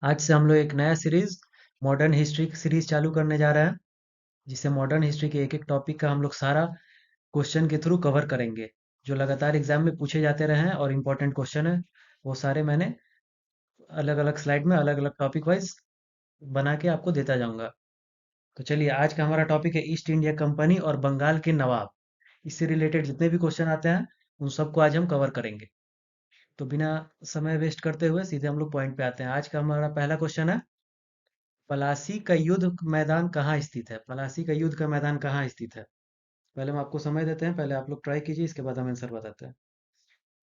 आज से हम लोग एक नया सीरीज मॉडर्न हिस्ट्री की सीरीज चालू करने जा रहे हैं, जिससे मॉडर्न हिस्ट्री के एक एक टॉपिक का हम लोग सारा क्वेश्चन के थ्रू कवर करेंगे, जो लगातार एग्जाम में पूछे जाते रहे हैं और इम्पोर्टेंट क्वेश्चन है। वो सारे मैंने अलग अलग स्लाइड में अलग अलग टॉपिक वाइज बना के आपको देता जाऊंगा। तो चलिए, आज का हमारा टॉपिक है ईस्ट इंडिया कंपनी और बंगाल के नवाब। इससे रिलेटेड जितने भी क्वेश्चन आते हैं उन सबको आज हम कवर करेंगे। तो बिना समय वेस्ट करते हुए सीधे हम लोग पॉइंट पे आते हैं। आज का हमारा पहला क्वेश्चन है, पलासी का युद्ध मैदान कहाँ स्थित है? पलासी का युद्ध का मैदान कहाँ स्थित है? पहले हम आपको समय देते हैं, पहले आप लोग ट्राई कीजिए, इसके बाद हम आंसर बताते हैं।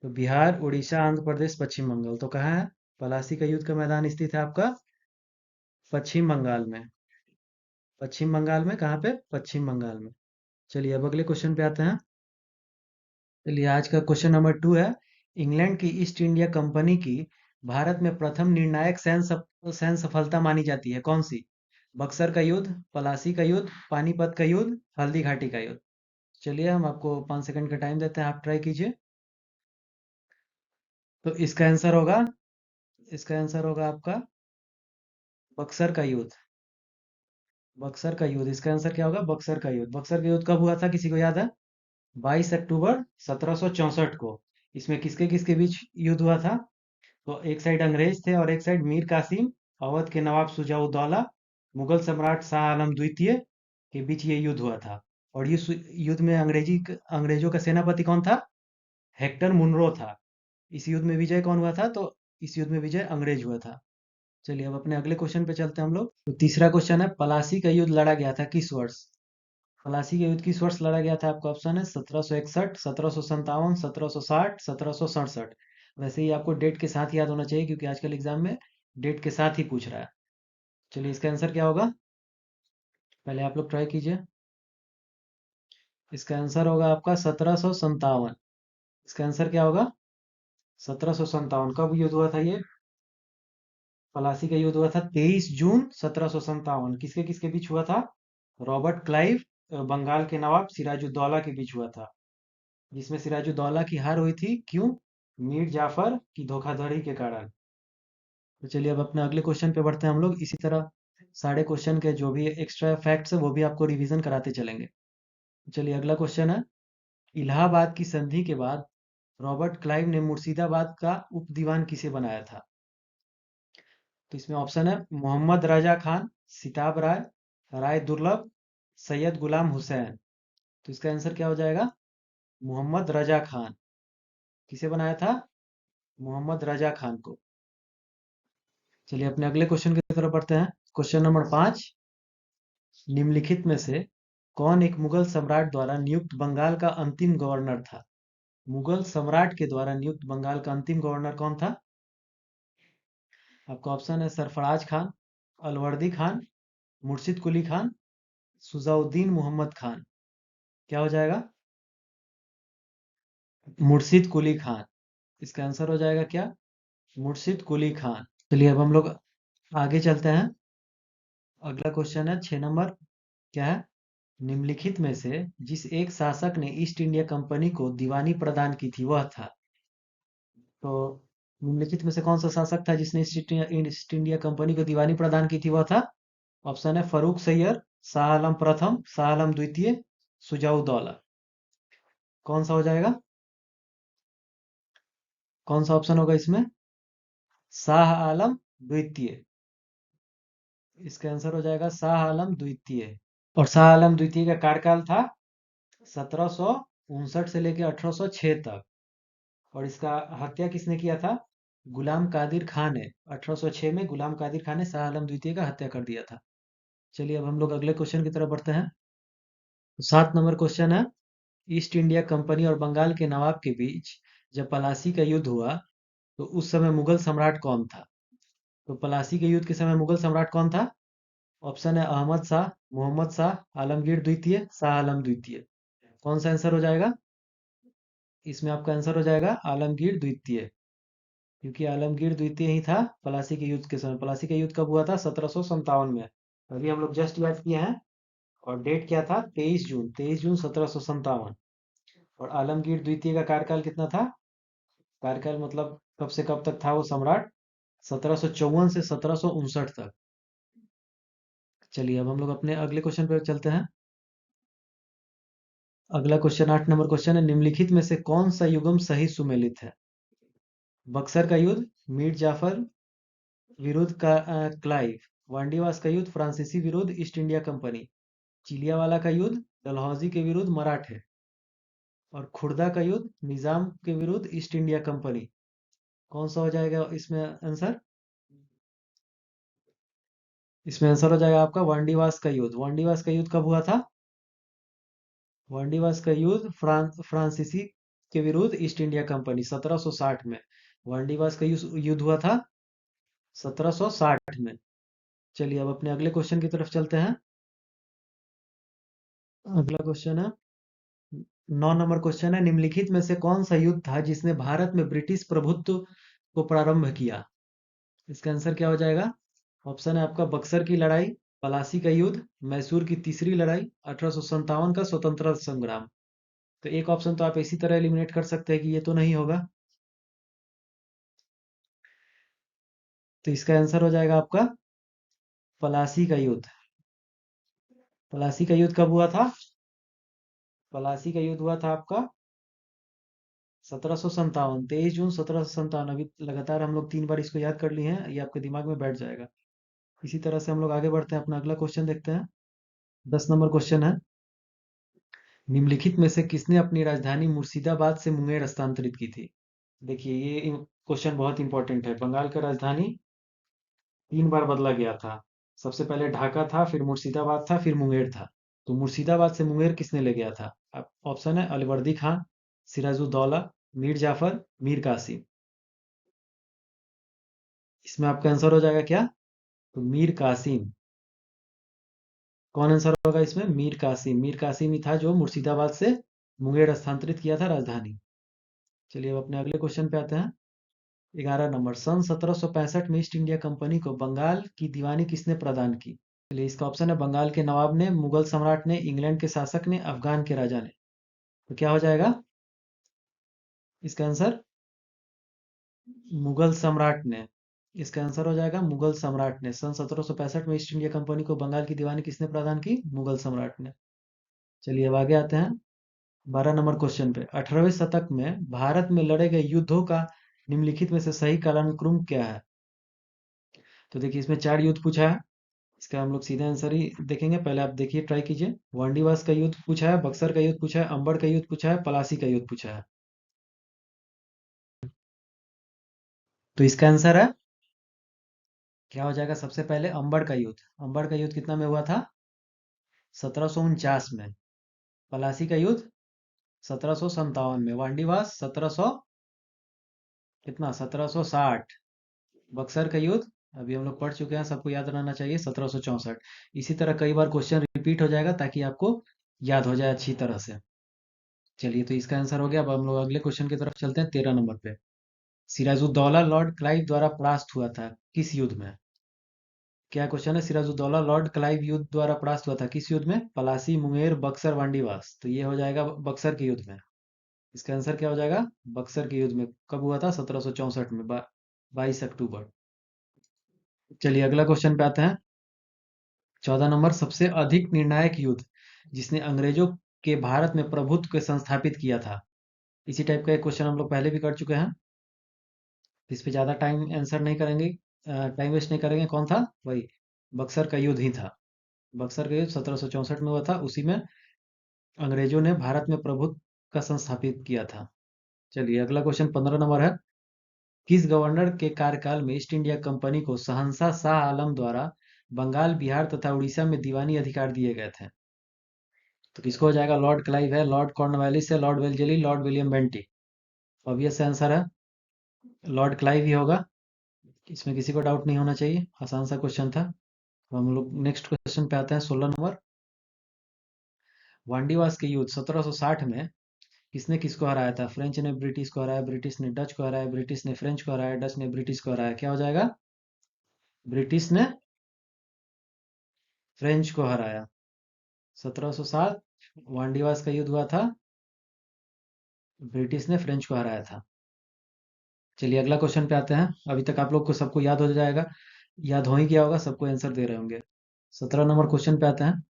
तो बिहार, उड़ीसा, आंध्र प्रदेश, पश्चिम बंगाल, तो कहाँ है पलासी का युद्ध का मैदान स्थित है? आपका पश्चिम बंगाल में। पश्चिम बंगाल में कहाँ पे? पश्चिम बंगाल में। चलिए, अब अगले क्वेश्चन पे आते हैं। चलिए, आज का क्वेश्चन नंबर 2 है, इंग्लैंड की ईस्ट इंडिया कंपनी की भारत में प्रथम निर्णायक सैन्य सफलता मानी जाती है, कौन सी? बक्सर का युद्ध, पलासी का युद्ध, पानीपत का युद्ध, हल्दी घाटी का युद्ध। चलिए, हम आपको 5 सेकंड का टाइम देते हैं, आप ट्राई कीजिए। तो इसका आंसर होगा आपका बक्सर का युद्ध। बक्सर का युद्ध, इसका आंसर क्या होगा? बक्सर का युद्ध। बक्सर का युद्ध कब हुआ था, किसी को याद है? 22 अक्टूबर 1764 को। इसमें किसके किसके बीच युद्ध हुआ था? तो एक साइड अंग्रेज थे और एक साइड मीर कासिम, अवध के नवाब सुजाउद्दौला, मुगल सम्राट शाह आलम द्वितीय के बीच ये युद्ध हुआ था। और ये युद्ध में अंग्रेजों का सेनापति कौन था? हेक्टर मुनरो था। इस युद्ध में विजय कौन हुआ था? तो इस युद्ध में विजय अंग्रेज हुआ था। चलिए, अब अपने अगले क्वेश्चन पे चलते हैं हम लोग। तो तीसरा क्वेश्चन है, पलासी का युद्ध लड़ा गया था किस वर्ष? पलासी का युद्ध किस वर्ष लड़ा गया था? आपका ऑप्शन है 1761, 1757, 1760, 1767। वैसे ही आपको डेट के साथ याद होना चाहिए, क्योंकि आजकल एग्जाम में डेट के साथ ही पूछ रहा है। चलिए, इसका आंसर क्या होगा? पहले आप लोग ट्राई कीजिए। इसका आंसर होगा आपका 1757। इसका आंसर क्या होगा? 1757। कब युद्ध हुआ था ये? पलासी का युद्ध हुआ था 23 जून 1757। किसके किसके बीच हुआ था? रॉबर्ट क्लाइव और बंगाल के नवाब सिराजुद्दौला के बीच हुआ था, जिसमें सिराजुद्दौला की हार हुई थी। क्यों? मीर जाफर की धोखाधड़ी के कारण। तो चलिए, अब अपने अगले क्वेश्चन पे बढ़ते हैं हम लोग। इसी तरह सारे क्वेश्चन के जो भी एक्स्ट्रा फैक्ट्स है वो भी आपको रिवीजन कराते चलेंगे। चलिए, अगला क्वेश्चन है, इलाहाबाद की संधि के बाद रॉबर्ट क्लाइव ने मुर्शिदाबाद का उप दीवान किसे बनाया था? तो इसमें ऑप्शन है मोहम्मद रजा खान, सिताब राय, राय दुर्लभ, सैयद गुलाम हुसैन। तो इसका आंसर क्या हो जाएगा? मोहम्मद रजा खान। किसे बनाया था? मोहम्मद रजा खान को। चलिए, अपने अगले क्वेश्चन की तरफ बढ़ते हैं। क्वेश्चन नंबर 5, निम्नलिखित में से कौन एक मुगल सम्राट द्वारा नियुक्त बंगाल का अंतिम गवर्नर था? मुगल सम्राट के द्वारा नियुक्त बंगाल का अंतिम गवर्नर कौन था? आपका ऑप्शन है सरफराज खान, अलवर्दी खान, मुर्शिद कुली खान, सुजाउद्दीन मोहम्मद खान। क्या हो जाएगा? मुर्शिद कुली खान। इसका आंसर हो जाएगा क्या? मुर्शिद कुली खान। चलिए, अब हम लोग आगे चलते हैं। अगला क्वेश्चन है 6 नंबर। क्या है? निम्नलिखित में से जिस एक शासक ने ईस्ट इंडिया कंपनी को दीवानी प्रदान की थी वह था? तो निम्नलिखित में से कौन सा शासक था जिसने ईस्ट इंडिया कंपनी को दीवानी प्रदान की थी? वह था, ऑप्शन है फरूक सैयद, शाह आलम प्रथम, शाह आलम द्वितीय, सुजाउद्दौला। कौन सा हो जाएगा? कौन सा ऑप्शन होगा इसमें? शाह आलम द्वितीय। इसका आंसर हो जाएगा शाह आलम द्वितीय। और शाह आलम द्वितीय का कार्यकाल था 1759 से लेकर 1806 तक। और इसका हत्या किसने किया था? गुलाम कादिर खान ने। 1806 में गुलाम कादिर खान ने शाह आलम द्वितीय का हत्या कर दिया था। चलिए, अब हम लोग अगले क्वेश्चन की तरफ बढ़ते हैं। 7 नंबर क्वेश्चन है, ईस्ट इंडिया कंपनी और बंगाल के नवाब के बीच जब पलासी का युद्ध हुआ तो उस समय मुगल सम्राट कौन था? तो पलासी के युद्ध के समय मुगल सम्राट कौन था? ऑप्शन है अहमद शाह, मोहम्मद शाह, आलमगीर द्वितीय, शाह आलम द्वितीय। कौन सा आंसर हो जाएगा? इसमें आपका आंसर हो जाएगा आलमगीर द्वितीय, क्योंकि आलमगीर द्वितीय ही था पलासी के युद्ध के समय। पलासी का युद्ध कब हुआ था? 1757 में। अभी हम लोग जस्ट याद किए हैं। और डेट क्या था? 23 जून, 23 जून 1757। और आलमगीर द्वितीय का कार्यकाल कितना था? कार्यकाल मतलब कब से कब तक था वो सम्राट? 1754 से 1759 तक। चलिए अब हम लोग अपने अगले क्वेश्चन पर चलते हैं। अगला क्वेश्चन 8 नंबर क्वेश्चन है, निम्नलिखित में से कौन सा युग्म सही सुमेलित है? बक्सर का युद्ध, मीर जाफर विरुद्ध का क्लाइव, वांडीवास का युद्ध, फ्रांसीसी विरुद्ध ईस्ट इंडिया कंपनी, चिलियावाला का युद्ध, डलहौजी के विरुद्ध मराठे, और खुर्दा का युद्ध निजाम के विरुद्ध ईस्ट इंडिया कंपनी। कौन सा हो जाएगा इसमें आंसर? इसमें आंसर हो जाएगा आपका वांडीवास का युद्ध। वांडीवास का युद्ध कब हुआ था? वांडीवास का युद्ध फ्रांसीसी के विरुद्ध ईस्ट इंडिया कंपनी 1760 में। वांडीवास का युद्ध हुआ था 1760 में। चलिए अब अपने अगले क्वेश्चन की तरफ चलते हैं। अगला क्वेश्चन है 9 नंबर क्वेश्चन है, निम्नलिखित में से कौन सा युद्ध था जिसने भारत में ब्रिटिश प्रभुत्व को प्रारंभ किया? इसका आंसर क्या हो जाएगा? ऑप्शन है आपका बक्सर की लड़ाई, पलासी का युद्ध, मैसूर की तीसरी लड़ाई, 1857 का स्वतंत्रता संग्राम। तो एक ऑप्शन तो आप इसी तरह एलिमिनेट कर सकते हैं कि ये तो नहीं होगा। तो इसका आंसर हो जाएगा आपका पलासी का युद्ध। पलासी का युद्ध कब हुआ था? पलासी का युद्ध हुआ था आपका 1757, 23 जून 1757। अभी लगातार हम लोग 3 बार इसको याद कर लिए हैं, ये आपके दिमाग में बैठ जाएगा। इसी तरह से हम लोग आगे बढ़ते हैं, अपना अगला क्वेश्चन देखते हैं। 10 नंबर क्वेश्चन है, निम्नलिखित में से किसने अपनी राजधानी मुर्शिदाबाद से मुंगेर स्थानांतरित की थी? देखिए ये क्वेश्चन बहुत इंपॉर्टेंट है। बंगाल का राजधानी 3 बार बदला गया था। सबसे पहले ढाका था, फिर मुर्शिदाबाद था, फिर मुंगेर था। तो मुर्शिदाबाद से मुंगेर किसने ले गया था? ऑप्शन है अलवर्दी खान, सिराजुद्दौला, मीर जाफर, मीर कासिम। इसमें आपका आंसर हो जाएगा क्या? तो मीर कासिम। कौन आंसर होगा इसमें? मीर कासिम। मीर कासिम ही था जो मुर्शिदाबाद से मुंगेर स्थानांतरित किया था राजधानी। चलिए अब अपने अगले क्वेश्चन पे आते हैं। 11 नंबर, सन 1765 में ईस्ट इंडिया कंपनी को बंगाल की दीवानी किसने प्रदान की? चलिए इसका ऑप्शन है बंगाल के नवाब ने, मुगल सम्राट ने, इंग्लैंड के शासक ने, अफगान के राजा ने। तो क्या हो जाएगा इसका आंसर? मुगल सम्राट ने। इसका आंसर हो जाएगा मुगल सम्राट ने। सन 1765 में ईस्ट इंडिया कंपनी को बंगाल की दीवानी किसने प्रदान की? मुगल सम्राट ने। चलिए अब आगे आते हैं 12 नंबर क्वेश्चन पे। 18वें शतक में भारत में लड़े गए युद्धों का निम्नलिखित में से सही कालानुक्रम क्या है? तो देखिए इसमें 4 युद्ध पूछा है। इसका हम लोग सीधे आंसर ही देखेंगे। पहले आप देखिए, ट्राई कीजिए। वांडीवास का युद्ध पूछा है, बक्सर का युद्ध पूछा है, अंबड़ का युद्ध पूछा है, पलासी का युद्ध पूछा है। तो इसका आंसर है क्या हो जाएगा? सबसे पहले अंबड़ का युद्ध। अंबड़ का युद्ध कितना में हुआ था? 1749 में। पलासी का युद्ध 1757 में। वांडीवास 1700 कितना 1760। बक्सर का युद्ध अभी हम लोग पढ़ चुके हैं, सबको याद रहना चाहिए, 1764। इसी तरह कई बार क्वेश्चन रिपीट हो जाएगा ताकि आपको याद हो जाए अच्छी तरह से। चलिए तो इसका आंसर हो गया। अब हम लोग अगले क्वेश्चन की तरफ चलते हैं 13 नंबर पे। सिराजुद्दौला लॉर्ड क्लाइव द्वारा परास्त हुआ था किस युद्ध में? क्या क्वेश्चन है? सिराजुद्दौला लॉर्ड क्लाइव युद्ध द्वारा परास्त हुआ था किस युद्ध में? पलासी, मुंगेर, बक्सर, वांडीवास। तो ये हो जाएगा बक्सर के युद्ध में। इसका आंसर क्या हो जाएगा? बक्सर के युद्ध में। कब हुआ था? 1764 में, 22 अक्टूबर। चलिए अगला क्वेश्चन पे आते हैं। 14 नंबर, सबसे अधिक निर्णायक युद्ध जिसने अंग्रेजों के भारत में प्रभुत्व को संस्थापित किया था। इसी टाइप का एक क्वेश्चन हम लोग पहले भी कर चुके हैं। इस पे ज्यादा टाइम आंसर नहीं करेंगे, टाइम वेस्ट नहीं करेंगे। कौन था? वही बक्सर का युद्ध ही था। बक्सर का युद्ध 1764 में हुआ था। उसी में अंग्रेजों ने भारत में प्रभुत्व का संस्थापित किया था। चलिए अगला क्वेश्चन 15 नंबर है। किस गवर्नर के कार्यकाल में ईस्ट इंडिया कंपनी को शहंशाह शाह आलम द्वारा बंगाल, बिहार तथा उड़ीसा में दीवानी अधिकार दिए गए थे? तो किसको हो जाएगा? लॉर्ड क्लाइव है, लॉर्ड कॉर्नवालिस है, lord Wellesley, lord William Bentinck. Obvious answer है लॉर्ड क्लाइव ही होगा। इसमें किसी को डाउट नहीं होना चाहिए, आसान सा क्वेश्चन था। तो हम लोग नेक्स्ट क्वेश्चन पे आते हैं 16 नंबर। वांडीवास के युद्ध 1760 में किसने किसको हराया था? फ्रेंच ने ब्रिटिश को हराया, ब्रिटिश ने डच को हराया, ब्रिटिश ने फ्रेंच को हराया, डच ने ब्रिटिश को हराया। क्या हो जाएगा? ब्रिटिश ने फ्रेंच को हराया। 1707 वांडीवास का युद्ध हुआ था, ब्रिटिश ने फ्रेंच को हराया था। चलिए अगला क्वेश्चन पे आते हैं। अभी तक आप लोग को सबको याद हो जाएगा, याद हो ही गया होगा, सबको आंसर दे रहे होंगे। 17 नंबर क्वेश्चन पे आते हैं।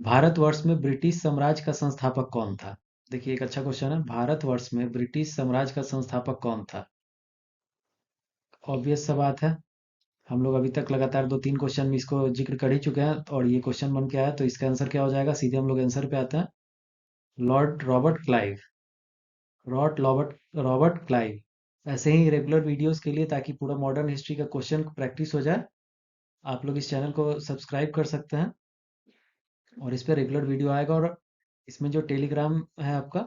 भारतवर्ष में ब्रिटिश साम्राज्य का संस्थापक कौन था? देखिए एक अच्छा क्वेश्चन है। भारतवर्ष में ब्रिटिश साम्राज्य का संस्थापक कौन था? ऑब्वियस सा बात है। हम लोग अभी तक लगातार 2-3 क्वेश्चन में इसको जिक्र कर ही चुके हैं और ये क्वेश्चन बन के आया, तो इसका आंसर क्या हो जाएगा? सीधे हम लोग आंसर पे आते हैं। Lord Robert Clive. Robert Clive. ऐसे ही रेगुलर वीडियोस के लिए, ताकि पूरा मॉडर्न हिस्ट्री का क्वेश्चन प्रैक्टिस हो जाए, आप लोग इस चैनल को सब्सक्राइब कर सकते हैं और इस पे रेगुलर वीडियो आएगा। और इसमें जो टेलीग्राम है आपका,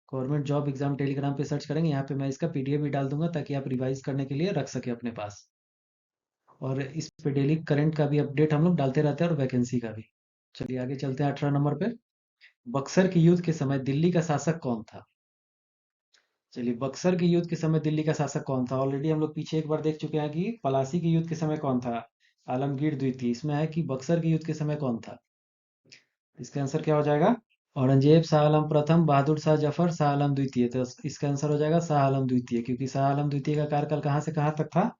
गवर्नमेंट जॉब एग्जाम टेलीग्राम पे सर्च करेंगे, यहाँ पे मैं इसका पीडीएफ भी डाल दूंगा ताकि आप रिवाइज करने के लिए रख सके अपने पास। और इस पे डेली करंट का भी अपडेट हम लोग डालते रहते हैं और वैकेंसी का भी। चलिए आगे चलते हैं 18 नंबर पे। बक्सर के युद्ध के समय दिल्ली का शासक कौन था? चलिए बक्सर के युद्ध के समय दिल्ली का शासक कौन था? ऑलरेडी हम लोग पीछे एक बार देख चुके हैं कि पलासी के युद्ध के समय कौन था, आलमगीर द्वितीय। इसमें है कि बक्सर के युद्ध के समय कौन था। इसका आंसर क्या हो जाएगा? औरंगजेब, शाह आलम प्रथम, बहादुर शाह जफर, शाह आलम द्वितीय। तो इसका आंसर हो जाएगा शाह आलम द्वितीय, क्योंकि शाह आलम द्वितीय का कार्यकाल कहाँ से कहाँ तक था?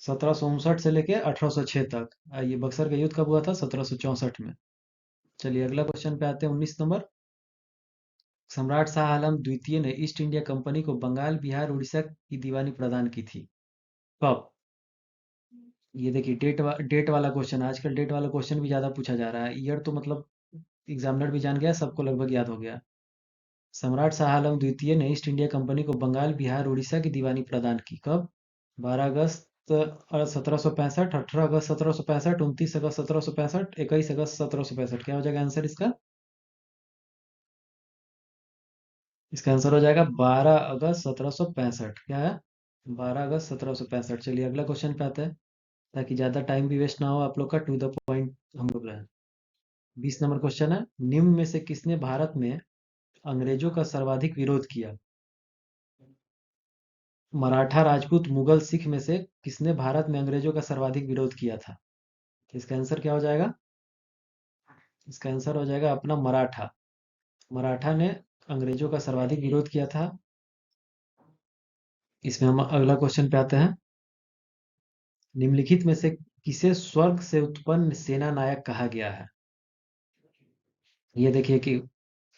1759 से लेके 1806 तक। ये बक्सर का युद्ध कब हुआ था? 1764 में। चलिए अगला क्वेश्चन पे आते हैं। 19 नंबर। सम्राट शाह आलम द्वितीय ने ईस्ट इंडिया कंपनी को बंगाल, बिहार, उड़ीसा की दीवानी प्रदान की थी। कब? ये देखिए डेट वाला क्वेश्चन। आजकल डेट वाला क्वेश्चन भी ज्यादा पूछा जा रहा है। ईयर तो मतलब एग्जामिनर भी जान गया, सबको लगभग याद हो गया। सम्राट शाह आलम द्वितीय ने ईस्ट इंडिया कंपनी को बंगाल, बिहार, उड़ीसा की दीवानी प्रदान की। कब? 12 अगस्त 1765, 18 अगस्त 1765, 29 अगस्त 1765, 21 अगस्त 1765। क्या हो जाएगा आंसर इसका? इसका आंसर हो जाएगा 12 अगस्त 1765। क्या है? 12 अगस्त 1765। चलिए अगला क्वेश्चन पे आते हैं, ताकि ज्यादा टाइम भी वेस्ट ना हो आप लोग का, टू द पॉइंट हम लोग रहे। 20 नंबर क्वेश्चन है। निम्न में से किसने भारत में अंग्रेजों का सर्वाधिक विरोध किया? मराठा, राजपूत, मुगल, सिख में से किसने भारत में अंग्रेजों का सर्वाधिक विरोध किया था? तो इसका आंसर क्या हो जाएगा? इसका आंसर हो जाएगा अपना मराठा। मराठा ने अंग्रेजों का सर्वाधिक विरोध किया था। इसमें हम अगला क्वेश्चन पे आते हैं। निम्नलिखित में से किसे स्वर्ग से उत्पन्न सेना नायक कहा गया है? ये देखिए कि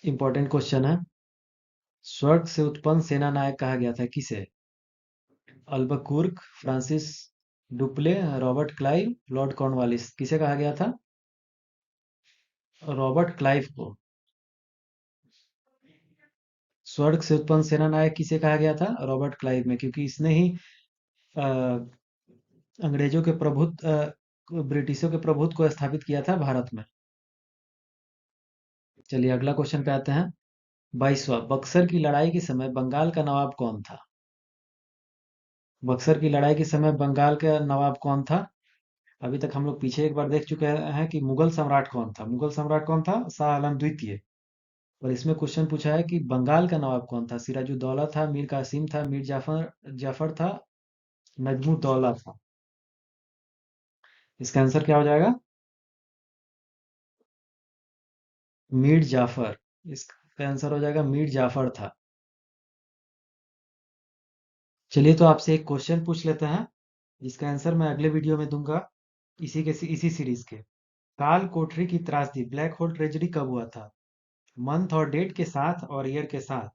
इंपॉर्टेंट क्वेश्चन है। स्वर्ग से उत्पन्न सेना नायक कहा गया था किसे? Albuquerque, Francis Dupleix, Robert Clive, lord Cornwallis. किसे कहा गया था? रॉबर्ट क्लाइव को। स्वर्ग से उत्पन्न सेना नायक किसे कहा गया था? रॉबर्ट क्लाइव में, क्योंकि इसने ही अ, अंग्रेजों के ब्रिटिशों के प्रभुत्व को स्थापित किया था भारत में। चलिए अगला क्वेश्चन पे आते हैं। 22वां। बक्सर की लड़ाई के समय बंगाल का नवाब कौन था? बक्सर की लड़ाई के समय बंगाल का नवाब कौन था? अभी तक हम लोग पीछे एक बार देख चुके हैं कि मुगल सम्राट कौन था। मुगल सम्राट कौन था? शाह आलम द्वितीय। और इसमें क्वेश्चन पूछा है कि बंगाल का नवाब कौन था? सिराजुद्दौला था, मीर कासिम था, मीर जाफर जाफर था, नजमुद्दौला था। इसका आंसर क्या हो जाएगा? मीर जाफर। इसका आंसर हो जाएगा मीर जाफर था। चलिए तो आपसे एक क्वेश्चन पूछ लेते हैं, जिसका आंसर मैं अगले वीडियो में दूंगा, इसी सीरीज के। काल कोठरी की त्रासदी, ब्लैक होल ट्रेजेडी कब हुआ था? मंथ और डेट के साथ और ईयर के साथ।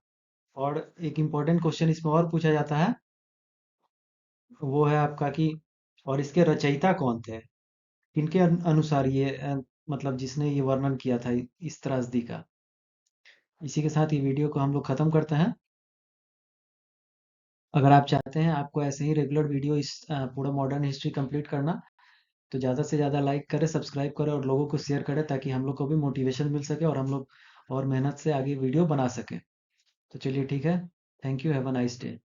और एक इंपॉर्टेंट क्वेश्चन इसमें और पूछा जाता है, वो है आपका कि और इसके रचयिता कौन थे? किनके अनुसार ये मतलब जिसने ये वर्णन किया था इस त्रासदी का। इसी के साथ ये वीडियो को हम लोग खत्म करते हैं। अगर आप चाहते हैं आपको ऐसे ही रेगुलर वीडियो इस पूरा मॉडर्न हिस्ट्री कंप्लीट करना, तो ज़्यादा से ज़्यादा लाइक करें, सब्सक्राइब करें और लोगों को शेयर करें, ताकि हम लोग को भी मोटिवेशन मिल सके और हम लोग और मेहनत से आगे वीडियो बना सकें। तो चलिए ठीक है। Thank you. Have a nice day.